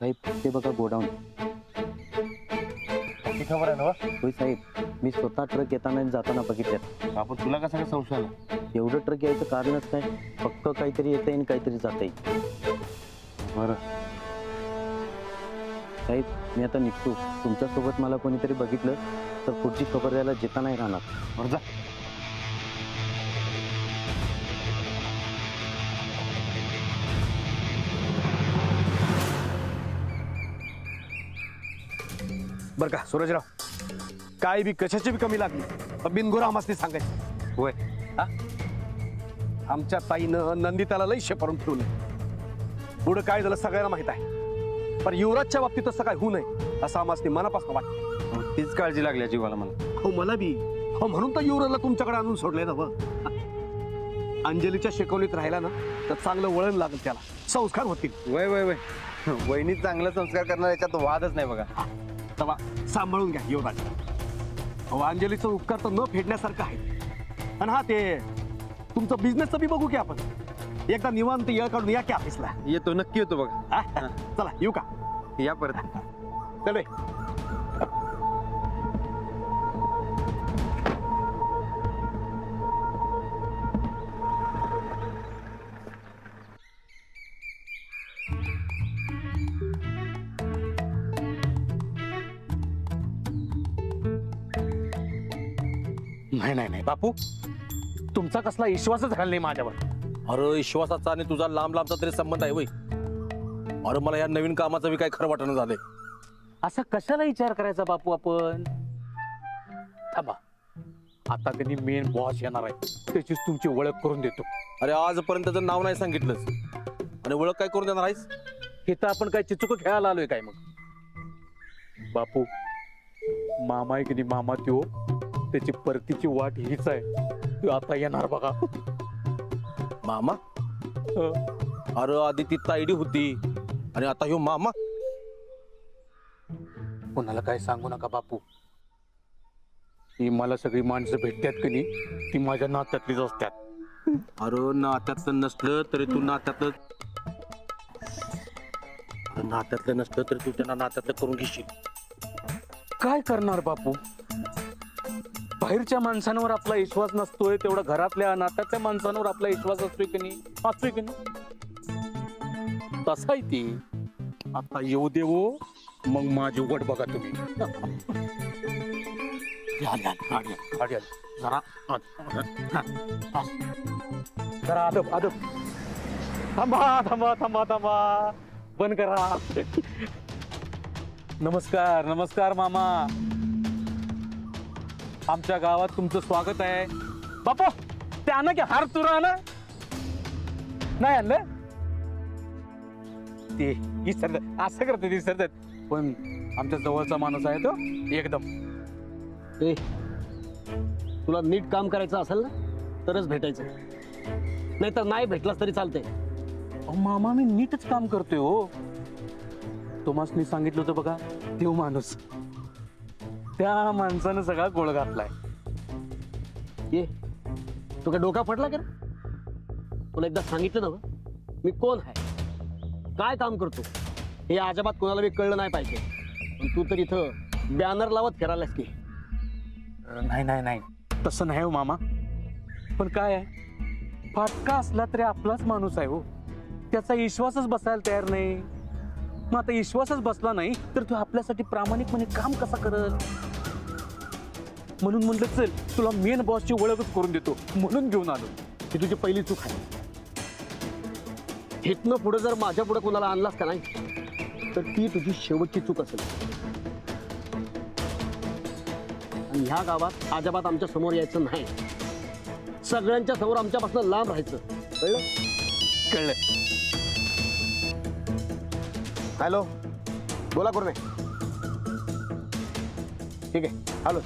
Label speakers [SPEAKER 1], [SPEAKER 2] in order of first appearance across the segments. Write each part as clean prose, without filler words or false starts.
[SPEAKER 1] साहेब ते बघा गोडाऊन.
[SPEAKER 2] ती खबर आहे ना?
[SPEAKER 1] होय साहेब, मी स्वतः ट्रक येताना आणि जाताना बघितल्यात.
[SPEAKER 2] आपण तुला कसा काय संशय आला?
[SPEAKER 1] एवढं ट्रक यायचं कारणच काय, फक्त काहीतरी येतंय आणि काहीतरी जातंय.
[SPEAKER 2] बरं
[SPEAKER 1] साहेब मी आता निघतो. तुमच्यासोबत मला कोणीतरी बघितलं तर पुढची खबर द्यायला जिता नाही राहणार.
[SPEAKER 2] बरं जा.
[SPEAKER 3] बर का सूरजराव, काय बी कशाची बी कमी लागली तर बिनगुरामासनी सांगायचं.
[SPEAKER 2] होय.
[SPEAKER 3] हा? आमच्या ताईनं नंदिताला लई शेपारून ठेवलं. पुढं काय झालं सगळ्यांना माहित आहे, पण युवराजच्या बाबतीत तसं काय होऊ नये असं आम्हाला मनापासून वाटतं.
[SPEAKER 2] तीच काळजी लागली जीवाला मला.
[SPEAKER 3] हो मला बी. हो म्हणून तर युवराजला तुमच्याकडे आणून सोडलंय ना. अंजलीच्या शिकवणीत राहिला ना तर चांगलं वळण लागेल, त्याला संस्कार होतील.
[SPEAKER 2] वय वय वय वहिनी चांगला संस्कार करणार याच्यात वादच नाही बघा.
[SPEAKER 3] तेव्हा सांभाळून घ्या युवराज. अहो अंजलीचा उपकार तर न फेडण्यासारखं आहे. आणि हा ते तुमचं बिझनेसचं बी बघू की आपण. एकदा निवांत येळ काढून या की ऑफिसला.
[SPEAKER 2] येतो, नक्की येतो बघा.
[SPEAKER 3] हा? चला येऊ का?
[SPEAKER 2] या परत.
[SPEAKER 3] चल रे.
[SPEAKER 4] नाही नाही नाही बापू, तुमचा कसला विश्वासच झाला नाही माझ्यावर.
[SPEAKER 5] अरे विश्वासाचा आणि तुझा लांब लांबचा तरी संबंध आहे वय. अरे मला या नवीन कामाचं बी काय खरं वाटणं झालंय.
[SPEAKER 4] असा कशाला विचार करायचा बापू आपण. थांबा, आता त्यांनी मेन बॉस येणार आहे, त्याचीच तुमची ओळख करून देतो.
[SPEAKER 5] अरे आजपर्यंत त्याचं नाव नाही सांगितलंच आणि ओळख काय करून देणार आहेस?
[SPEAKER 4] हे तर आपण काय चिचुक खेळायला आलोय काय? मग बापू, मामा आहे की नाही, मामा त्यो त्याची परतीची वाट हीच आहे. तो आता येणार बघा.
[SPEAKER 5] मामा? अरे आधी ती तायडी होती आणि आता ह्यो मामा.
[SPEAKER 4] कोणाला काय सांगू नका बापू. ही मला सगळी माणसं भेटतात की नाही, ती माझ्या नात्यातलीच असतात.
[SPEAKER 5] अरे नात्यातलं नसलं तरी तू नात्यातलं, नात्यातलं नसलं तरी तू त्यांना नात्यातलं करून घेशील.
[SPEAKER 4] काय करणार बापू, बाहेरच्या माणसांवर आपला विश्वास नसतोय, तेवढा घरातल्या नात्याच्या माणसांवर आपला विश्वास असतोय की नाही, असतोय की नाही. तसा आहे ती. आता येऊ देऊ, मग माझी वट बघा तुम्ही. जरा जरा अदब अदब. थांबा थांबा थांबा थांबा, बंद करा. नमस्कार नमस्कार मामा, आमच्या गावात तुमचं स्वागत आहे. बापू ते आणा की हार तुरा आणा. नाही आणलं ते विसरतात, असं करतात विसरतात. पण आमच्या जवळचा माणूस आहे तो एकदम.
[SPEAKER 3] ए, तुला नीट काम करायचं असेल ना तरच भेटायचं, नाही तर नाही भेटलास तरी चालतंय.
[SPEAKER 4] अहो मामा, मी नीटच काम करतोय हो. तुम्हासनी सांगितलं होतं बघा, देव माणूस, त्या माणसानं सगळा गोळ घातलाय.
[SPEAKER 3] ये तू काय डोका पडला का रे? तुला एकदा सांगितलं ना मी कोण आहे, काय काम करतो, हे अजिबात कोणाला बी कळलं नाही पाहिजे. पण तू तर इथं बॅनर लावत फिरायलास की.
[SPEAKER 4] नाही नाही नाही, तसं नाही हो मामा. पण काय आहे, फाटका असला तरी आपलाच माणूस आहे हो. त्याचा विश्वासच बसायला तयार नाही. मग आता विश्वासच बसला नाही तर तू आपल्यासाठी प्रामाणिकपणे काम कसा करत. म्हणून म्हटलं चल तुला मेन बॉसची ओळखच करून देतो, म्हणून घेऊन आलो.
[SPEAKER 3] ही तुझी पहिली चूक आहे. इथनं पुढे जर माझ्या पुढे कोणाला आणलास का नाही तर ती तुझी शेवटची चूक असेल. आणि ह्या गावात अजिबात आमच्या समोर यायचं नाही. सगळ्यांच्या समोर आमच्यापासून लांब राहायचं, कळलं?
[SPEAKER 4] कळलं.
[SPEAKER 3] हॅलो, बोला करू नये. ठीक आहे, हॅलो.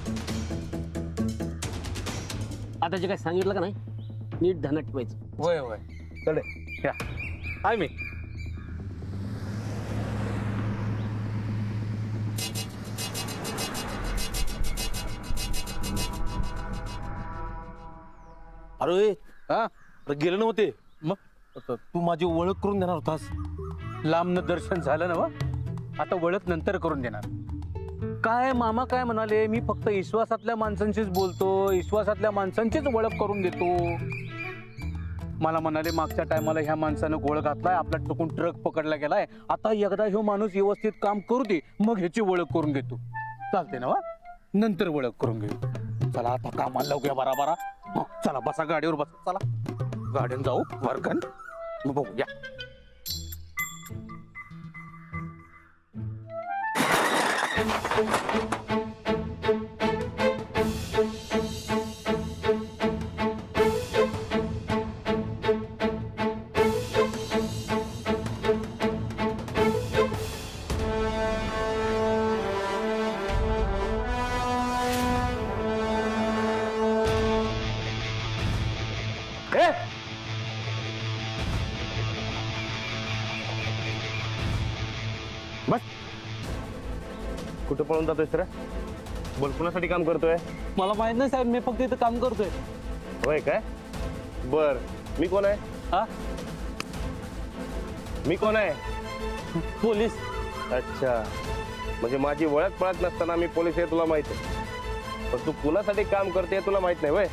[SPEAKER 3] आता जे काय सांगितलं का नाही नीट ध्यानात ठेवायचं.
[SPEAKER 4] होय होय,
[SPEAKER 3] चल
[SPEAKER 4] या आहे मी.
[SPEAKER 5] अरे
[SPEAKER 4] हा
[SPEAKER 5] अरे गेले नव्हते.
[SPEAKER 4] मग
[SPEAKER 5] तू माझी ओळख करून देणार होतास.
[SPEAKER 4] लांबनं दर्शन झालं ना वा. आता ओळख नंतर करून देणार. काय मामा काय म्हणाले, मी फक्त विश्वासातल्या माणसांशीच बोलतो, विश्वासातल्या माणसांचीच ओळख करून देतो. मला म्हणाले मागच्या टायमाला ह्या माणसानं गोळ घातलाय, आपला टुकून ट्रक पकडला गेलाय, आता एकदा ह्यो माणूस व्यवस्थित काम करू दे, मग ह्याची ओळख करून घेतो. चालते ना वा, नंतर ओळख करून घेऊ. चला आता कामाला लावूया बारा. चला बसा गाडीवर बसा, चला गाडीवर जाऊ वर्गण, मग बघूया.
[SPEAKER 2] कुठं पळून जातोय सर? बोल, कुणासाठी काम करतोय?
[SPEAKER 3] मला माहित नाही साहेब, मी फक्त इथं काम करतोय.
[SPEAKER 2] होय काय? बर, मी कोण आहे?
[SPEAKER 3] हा,
[SPEAKER 2] मी कोण आहे?
[SPEAKER 3] पोलीस.
[SPEAKER 2] अच्छा, म्हणजे माझी ओळख पळत नसताना मी पोलीस आहे तुला माहित आहे, पण तू कुणासाठी काम करते तुला माहित नाही वय?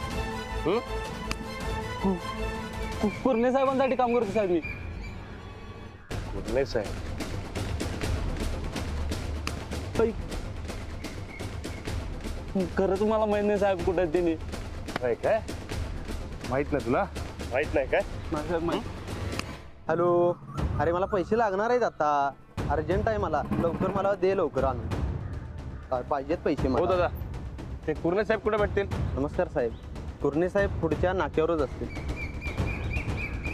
[SPEAKER 3] कुर्णे साहेबांसाठी काम करतो साहेब मी.
[SPEAKER 2] कुठले साहेब?
[SPEAKER 3] खरं तुम्हाला माहित नाही साहेब कुठे आहेत त्यांनी.
[SPEAKER 2] होय काय? माहित नाही तुला? माहित नाही काय?
[SPEAKER 1] हॅलो, अरे मला पैसे लागणार आहेत आता, अर्जंट आहे मला, लवकर मला दे, लवकर आणून. काय पाहिजेत पैसे
[SPEAKER 2] हो
[SPEAKER 1] मला.
[SPEAKER 2] दादा, ते कुर्णे साहेब कुठे भेटतील?
[SPEAKER 1] नमस्कार साहेब, कुर्णे साहेब पुढच्या नाक्यावरच असतील.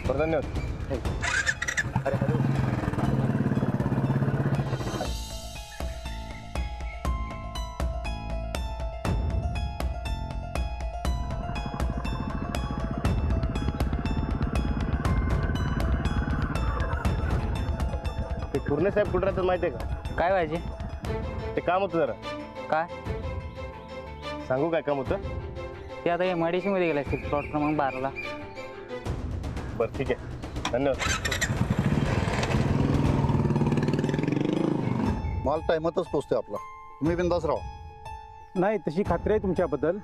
[SPEAKER 2] बरं, धन्यवाद.
[SPEAKER 1] अरे हॅलो,
[SPEAKER 2] ते कुर्णे साहेब कुठे राहतात माहितीये का?
[SPEAKER 3] काय पाहिजे?
[SPEAKER 2] ते काम होतं जरा.
[SPEAKER 3] काय
[SPEAKER 2] सांगू काय काम होतं?
[SPEAKER 3] ते आता MIDC मध्ये गेलाय, प्लॉट क्रमांक 12ला.
[SPEAKER 2] बरं ठीक आहे, धन्यवाद.
[SPEAKER 6] माल टायमातच पोचतोय आपला, तुम्ही बिंदास राहा.
[SPEAKER 7] नाही तशी खात्री आहे तुमच्याबद्दल,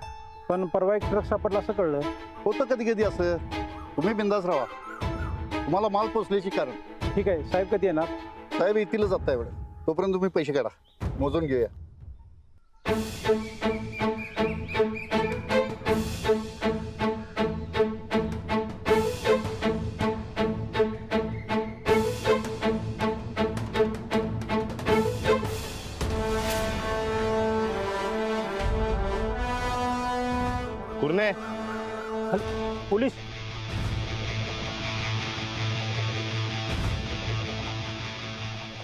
[SPEAKER 7] पण परवा एक ट्रक सापडला असं कळलं.
[SPEAKER 6] होतं कधी कधी असं, तुम्ही बिंदास राहा. तुम्हाला माल पोचल्याची कारण.
[SPEAKER 7] ठीक आहे साहेब, कधी येणार?
[SPEAKER 6] साहेब येतीलच आता एवढं, तोपर्यंत तुम्ही पैसे काढा, मोजून घेऊया.
[SPEAKER 2] कुर्णे,
[SPEAKER 7] पोलीस.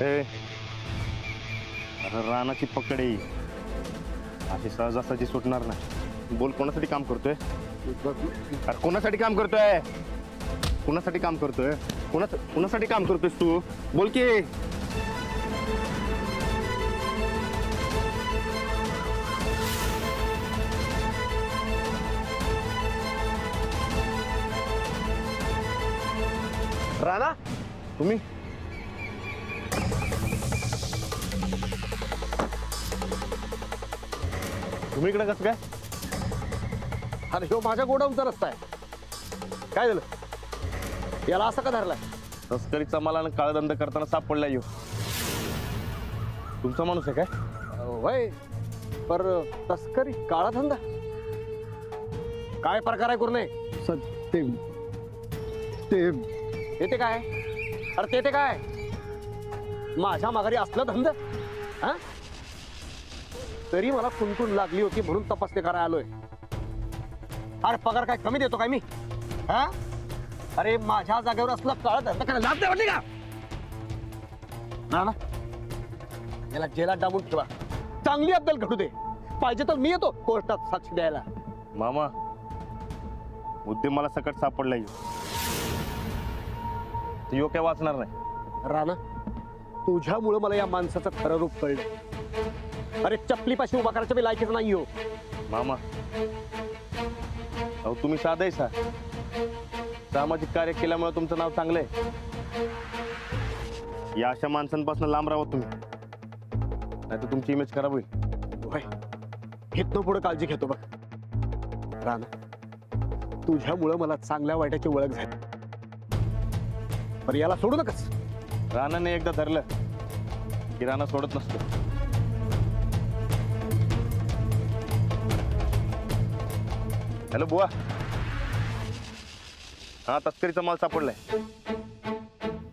[SPEAKER 2] हे अरे रानाची पकड आहे, अशी सहजासहजी सुटणार नाही. बोल, कोणासाठी काम करतोय? अरे कोणासाठी काम करतोय? कुणासाठी काम करतोय? कुणासाठी काम करतोयस तू? बोल की. राणा, तुम्ही तुम्ही इकडे कसं काय?
[SPEAKER 3] अरे ह्यो माझ्या गोडाऊनचा रस्ता आहे. काय झालं, याला असं का धरलाय?
[SPEAKER 2] तस्करीचा मला काळधंदा करताना सापडला येऊ. तुमचा माणूस आहे काय?
[SPEAKER 3] होय, पर तस्करी, काळा धंदा, काय प्रकार आहे कुर्णे? ते काय? अरे ते काय माझ्या माघारी असलं धंदा? हा, तरी मला कुणकुण लागली होती म्हणून तपासणी करायला आलोय. अरे पगार काय कमी देतो काय मी? हा, अरे माझ्या जागेवर असलं काळा धंदा करायला लाज नाही वाटली का? ना याला जेलात डांबून ठेवा, चांगली अद्दल घडू दे, पाहिजे तर मी येतो कोर्टात साक्षी द्यायला.
[SPEAKER 2] मामा, मुद्दे मला सकट सापडला येऊ, योग्य वाचणार नाही.
[SPEAKER 3] राणा, तुझ्यामुळे मला या माणसाचं खरं रूप कळलं. अरे चपलीपाशी उभा करायचं मी लायकीच नाही हो.
[SPEAKER 2] मामा, अहो तुम्ही साधे सा, सामाजिक कार्य केल्यामुळे तुमचं नाव चांगलं आहे. या अशा माणसांपासून लांब राहा तुम्ही. नाही तर तुमची इमेज खराब होईल.
[SPEAKER 3] होय इथनं पुढे काळजी घेतो बघ. राणा तुझ्यामुळं मला चांगल्या वाईटाची ओळख झाली. पण याला सोडू नकस.
[SPEAKER 2] राणाने एकदा धरलं की राणा सोडत नसतो. हॅलो बुवा. हा तस्करीचा माल सापडलाय.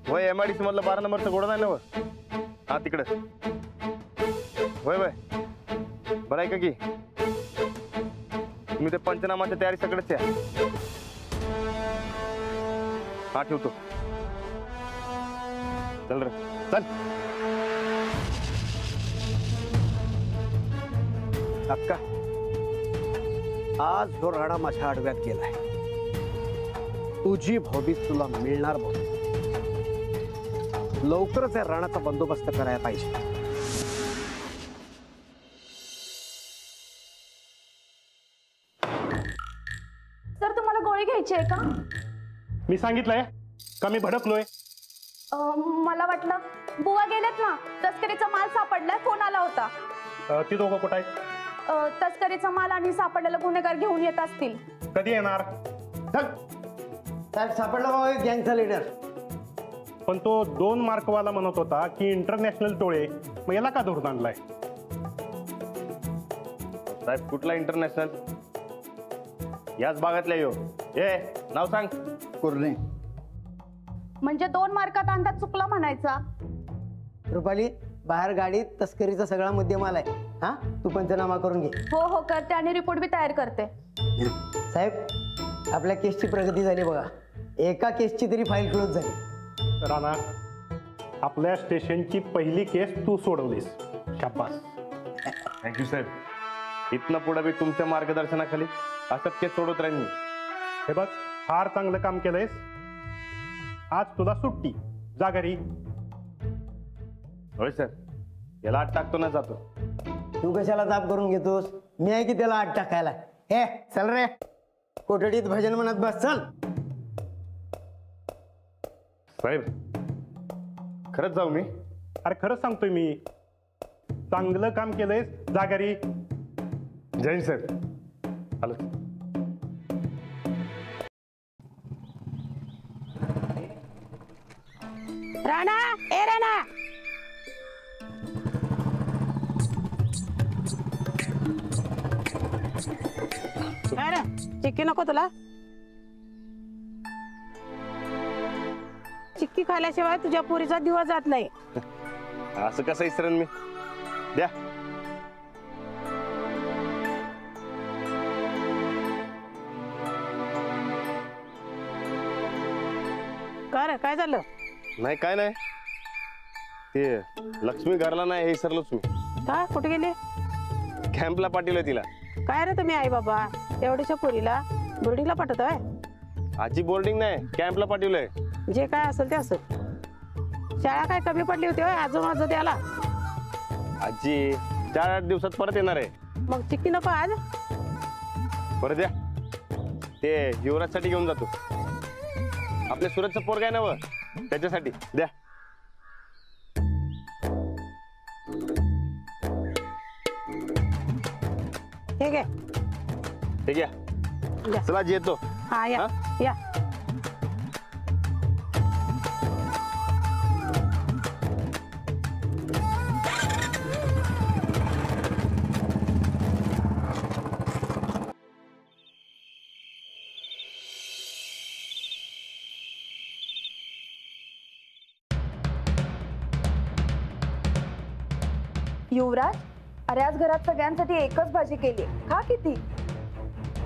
[SPEAKER 2] होय MIDC मधलं 12 नंबरचं गोडा नाही ना व? हा तिकडे. होय होय बरं आहे का की तुम्ही ते पंचनामाच्या तयारी सगळंच या. हा ठेवतो. चल रे चल.
[SPEAKER 3] अक्का आज जो राणा माझ्या आडव्यात गेलाय तुझी भाऊबीज तुला मिळणार बघ. लवकरच या राणाचा बंदोबस्त करायला पाहिजे.
[SPEAKER 8] सर तुम्हाला गोळी घ्यायची आहे का?
[SPEAKER 2] मी सांगितलंय का मी भडकलोय?
[SPEAKER 8] मला वाटलं बुवा गेलेत ना, तस्करीचा माल सापडलाय, फोन आला होता.
[SPEAKER 2] ती दोघं कुठं आहेत?
[SPEAKER 8] तस्करीचा माल आणि सापडलेला गुन्हेगार घेऊन येत असतील.
[SPEAKER 2] कधी येणार? चल.
[SPEAKER 1] साहेब सापडला बाबा गँगचा लीडर.
[SPEAKER 2] पण तो 2 मार्कवाला म्हणत होता की इंटरनॅशनल टोळे, मग याला का धरून आणलाय? साहेब कुठला इंटरनॅशनल? याच भागातल्या यो. ए नाव सांग.
[SPEAKER 6] कुर्णे.
[SPEAKER 8] म्हणजे 2 मार्कात अंदाज चुकला म्हणायचा.
[SPEAKER 1] रुपाली बाहेर गाडीत तस्करीचा सगळा मुद्देमाल आहे. हा तू पंचनामा करून घे.
[SPEAKER 8] हो करते आणि रिपोर्ट बी तयार करते.
[SPEAKER 1] साहेब आपल्या केसची प्रगती झाली बघा. एका केसची तरी फाईल क्लोज झाली.
[SPEAKER 2] राणा आपल्या स्टेशनची पहिली केस तू सोडवलीस. शाबास. थँक्यू साहेब. इथनं पुढे मी तुमच्या मार्गदर्शनाखाली असंच केस सोडत राहीन मी. हे बघ फार चांगलं काम केलंयस. आज तुला सुट्टी. जा घरी. होय सर. याला आत टाकतो ना जातो.
[SPEAKER 1] तू कशाला ताप करून घेतोस? मी आहे की त्याला आत टाकायला. हे चल रे कोठडीत भजन म्हणत बस. चल.
[SPEAKER 2] साहेब खरंच जाऊ मी? अरे खरंच सांगतोय मी. चांगलं काम केलंयस. जा घरी. जय हिंद सर. आलो.
[SPEAKER 9] राणा ए राणा. अरे चिक्की नको तुला? चिक्की खाल्याशिवाय तुझ्या पोरीचा दिवस जात नाही.
[SPEAKER 2] असं कसं इसरण मी? द्या.
[SPEAKER 9] का रे काय झालं?
[SPEAKER 2] नाही काय नाही. ते लक्ष्मी घरला नाही हे विसरलोच मी.
[SPEAKER 9] का कुठे गेली?
[SPEAKER 2] कॅम्पला पाठवलंय तिला.
[SPEAKER 9] काय रे तुम्ही आई बाबा एवढ्याशा पोरीला बोर्डिंगला पाठवताय?
[SPEAKER 2] आजी बोर्डिंग नाही कॅम्पला पाठवलंय.
[SPEAKER 9] जे काय असेल ते असेल. शाळा काय कमी पडली होती अजून त्याला?
[SPEAKER 2] आजी 4-8 दिवसात परत येणार आहे.
[SPEAKER 9] मग चिक्की नको आज?
[SPEAKER 2] परत द्या. ते युवराजसाठी घेऊन जातो. आपल्या सुरतचं पोरग आहे ना व त्याच्यासाठी द्या.
[SPEAKER 9] ठीक आहे
[SPEAKER 2] ठीक आहे. चला आजी येतो.
[SPEAKER 9] हा या
[SPEAKER 2] हा?
[SPEAKER 9] या.
[SPEAKER 8] युवराज अरे आज घरात सगळ्यांसाठी एकच भाजी केली. खा किती.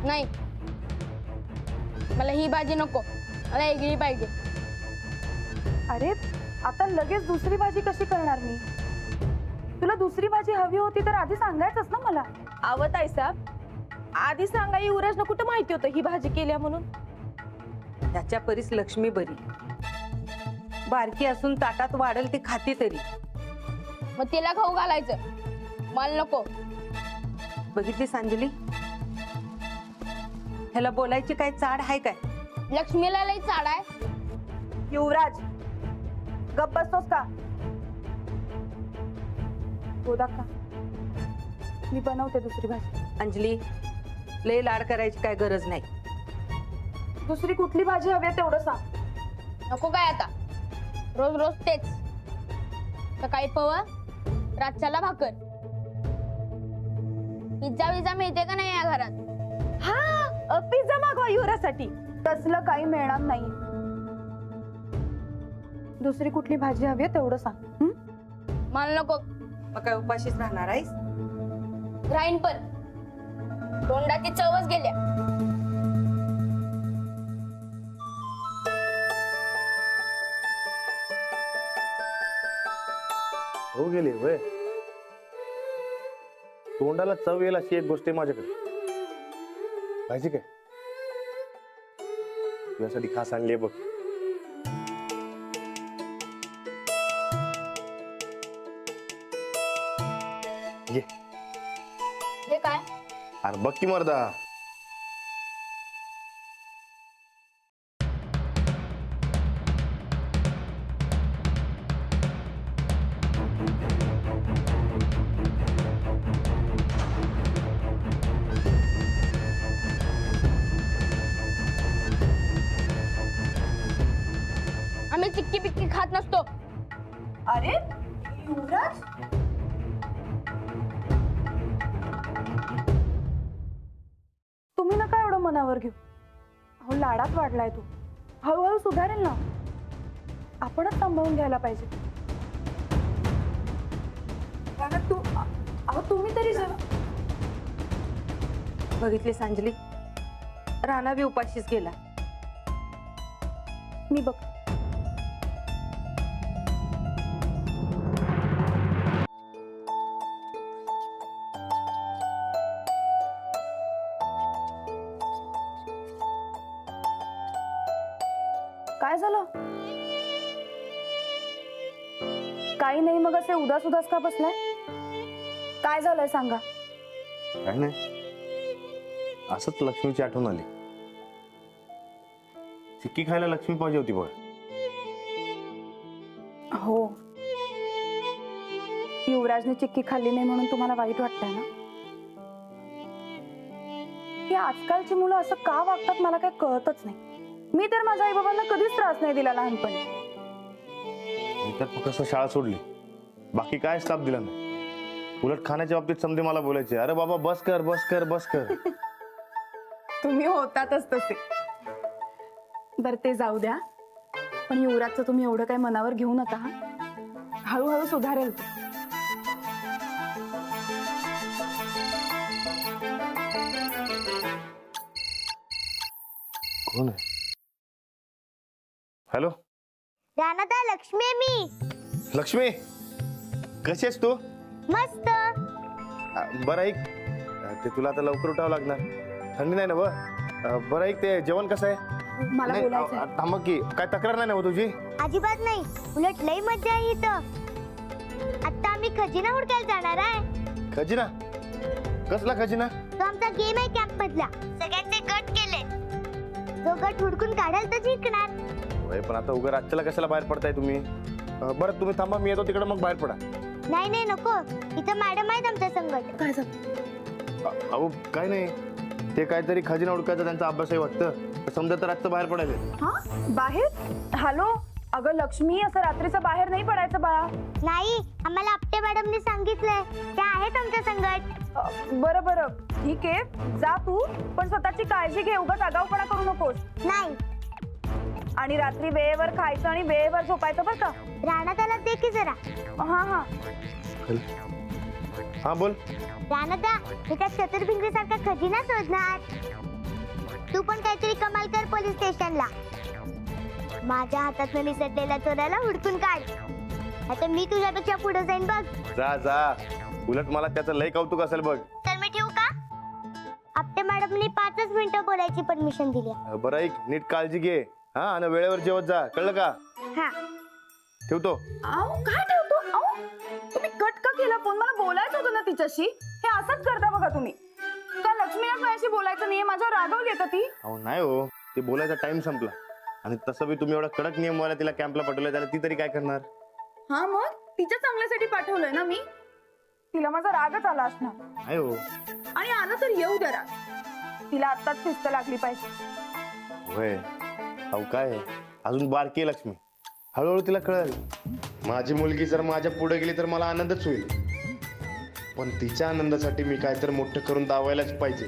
[SPEAKER 10] नाही मला ही भाजी नको. मला वेगळी पाहिजे.
[SPEAKER 8] अरे आता लगेच दुसरी भाजी कशी करणार मी? तुला दुसरी भाजी हवी होती तर आधी सांगायचंच ना मला.
[SPEAKER 11] आवत आहे साहेब. आधी सांगा युवराजनं कुठं माहिती होतं ही भाजी केल्या म्हणून?
[SPEAKER 12] त्याच्या परीस लक्ष्मी बरी. बारकी असून ताटात वाढेल ती खाती तरी.
[SPEAKER 10] मग तिला खाऊ घालायचं. मला नको.
[SPEAKER 12] बघितली सांजली ह्याला बोलायची काय चाड आहे काय?
[SPEAKER 10] लक्ष्मीला लई चाड आहे.
[SPEAKER 8] युवराज गप्प बसतोस का? गोदाका मी बनवते दुसरी भाजी.
[SPEAKER 12] अंजली, लय लाड करायची काय गरज नाही.
[SPEAKER 8] दुसरी कुठली भाजी हवी आहे तेवढं सांग.
[SPEAKER 10] नको काय आता, रोज रोज तेच. सकाळी पव, रातच्याला भाकर. पिझ्झा विझ्झा मिळते का नाही या घरात?
[SPEAKER 8] हा, पिझ्झा मागवा युवरासाठी. तसलं काही मिळणार नाही. दुसरी कुठली भाजी हवी आहे तेवढं सांग.
[SPEAKER 10] मला नको.
[SPEAKER 12] मग काय उपाशीच राहणार आहेस?
[SPEAKER 10] राहीन पण तोंडाची चवच गेल्या.
[SPEAKER 2] हो गेली वय. तोंडाला चव येईल अशी एक गोष्ट आहे माझ्याकडे. पाहिजे काय? तुझ्यासाठी खास आणली बघ. ये.
[SPEAKER 10] हे काय?
[SPEAKER 2] अरे बघ की मर्दा.
[SPEAKER 10] आम्ही चिक्की पिक्की खात नसतो.
[SPEAKER 8] अरे युवराज, तुम्ही नका एवढं मनावर घेऊ. अहो लाडात वाढलाय तू. हळूहळू सुधारेल ना. आपणच सांभाळून घ्यायला पाहिजे. तू अहो तुम्ही तरी जरा
[SPEAKER 12] बघितलीस अंजली, राणा बी उपाशीच गेला.
[SPEAKER 8] मी बघ. काय झालं? काही नाही. मग असे उदास उदास का बसलाय? काय झालंय सांगा.
[SPEAKER 2] काय नाही, असंच लक्ष्मीची आठवण आली. चिक्की खायला लक्ष्मी पाहिजे होती बघ.
[SPEAKER 8] हो, युवराजने चिक्की खाल्ली नाही म्हणून तुम्हाला वाईट वाटतंय ना? ही आजकालची मुलं असं का वागतात मला काही कळतच नाही. मी तर माझ्या आई बाबांना कधीच त्रास नाही दिला लहानपणी.
[SPEAKER 2] मी तर फक्त शाळा सोडली, बाकी काय स्टाफ दिला नाही. उलट खाण्याच्या बाबतीत समजे मला बोलायचे, अरे बाबा बस कर बस कर बस कर.
[SPEAKER 8] तुम्ही होतातच तसे. बर ते जाऊ द्या, पण युवराजचं तुम्ही एवढं काय मनावर घेऊ नका. हळूहळू सुधारेल.
[SPEAKER 2] कोण आहे? हॅलो
[SPEAKER 10] राणादा, लक्ष्मी आहे मी.
[SPEAKER 2] लक्ष्मी, कशी आहेस तू?
[SPEAKER 10] मस्त.
[SPEAKER 2] बरं ऐक, ते तुला आता लवकर उठावं लागणार. थंडी नाही ना व? बरं ऐक, ते जेवण कसं आहे?
[SPEAKER 8] मला
[SPEAKER 2] नाही,
[SPEAKER 8] बोलायचं
[SPEAKER 2] थांब की. काय तक्रार नाही ना हो तुझी?
[SPEAKER 10] अजिबात नाही, उलट लई मजा आहे इथं. आता आम्ही खजिना हुडकायला जाणार आहे.
[SPEAKER 2] खजिना? कसला खजिना?
[SPEAKER 10] तो आमचा गेम आहे कॅम्प मधला. सगळ्यांचे गट केले. जो गट हुडकून काढाल तर जिंकणार.
[SPEAKER 2] होय, पण आता उगा रातच्याला कशाला बाहेर पडताय तुम्ही? बरं तुम्ही थांबा, मी येतो तिकडे, मग बाहेर पडा.
[SPEAKER 10] नाही नाही नको, इथं मॅडम आहेत आमच्या संगत.
[SPEAKER 8] काय झालं?
[SPEAKER 2] अहो काय नाही, ते काहीतरी खजिना हुडकायचा त्यांचा अभ्यास आहे वाटतं. समजा तर रातचं बाहेर पडायला.
[SPEAKER 8] हा, बाहेर? हॅलो, अगं लक्ष्मी, असं रात्रीचं बाहेर नाही पडायचं बाळा.
[SPEAKER 10] नाही, आम्हाला आपटे मॅडमने सांगितलंय. त्या आहेत आमच्या संगत.
[SPEAKER 8] बरं बरं, ठीक आहे, जा तू, पण स्वतःची काळजी घे. उगाच आगाऊपणा करू नकोस.
[SPEAKER 10] नाही.
[SPEAKER 8] आणि रात्री वेळेवर खायचं आणि वेळेवर झोपायचं बरं का.
[SPEAKER 10] राणा त्याला दे की जरा.
[SPEAKER 8] हा हा
[SPEAKER 2] हा बोल.
[SPEAKER 10] राणादा, मी त्या चतुर्भिंगी सारखा खजिना शोधणार. तू पण काहीतरी कमाल कर पोलीस स्टेशनला. माझ्या हातात निसटलेल्या चोराला हुडकून काढ. आता मी तुझ्यापेक्षा पुढे जाईन बघ.
[SPEAKER 2] जा जा, उलट मला त्याचं लय कौतुक असेल बघ.
[SPEAKER 10] तर मी ठेवू का? आपटे मॅडमनी 5 मिनिटं बोलायची परमिशन दिली.
[SPEAKER 2] बरं ऐक, नीट काळजी घे. हा, आणि वेळेवर जेवत जा, कळलं का?
[SPEAKER 10] हा,
[SPEAKER 2] ठेवतो.
[SPEAKER 8] आओ काय ठेवतो? आओ, तुम्ही कट का केला फोन? मला बोलायचं होतं ना तिच्याशी. हे असंच करता बघा तुम्ही. का लक्ष्मीला माझ्याशी बोलायचं नाहीये? माझ्यावर रागवली का ती?
[SPEAKER 2] अहो नाही हो, ते बोलायचा टाइम संपला. आणि तसं बी तुम्ही एवढा कडक नियम वाला तिला कॅम्पला पाठवलाय, त्याला ती तरी काय करणार?
[SPEAKER 8] हा, मग तिच्या चांगल्यासाठी पाठवलंय ना मी. तिला माझा रागच आला असणार.
[SPEAKER 2] आहे हो.
[SPEAKER 8] आणि आला तर येऊ दे राग. तिला आत्ताच शिस्त लागली पाहिजे.
[SPEAKER 2] होय. अहो काय अजून बारकी आहे लक्ष्मी, हळूहळू तिला कळेल. माझी मुलगी जर माझ्या पुढे गेली तर मला आनंदच होईल, पण तिच्या आनंदासाठी मी काय तर मोठं करून दावायलाच पाहिजे.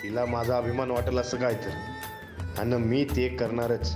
[SPEAKER 2] तिला माझा अभिमान वाटेल असं काय तर, आणि मी ते करणारच.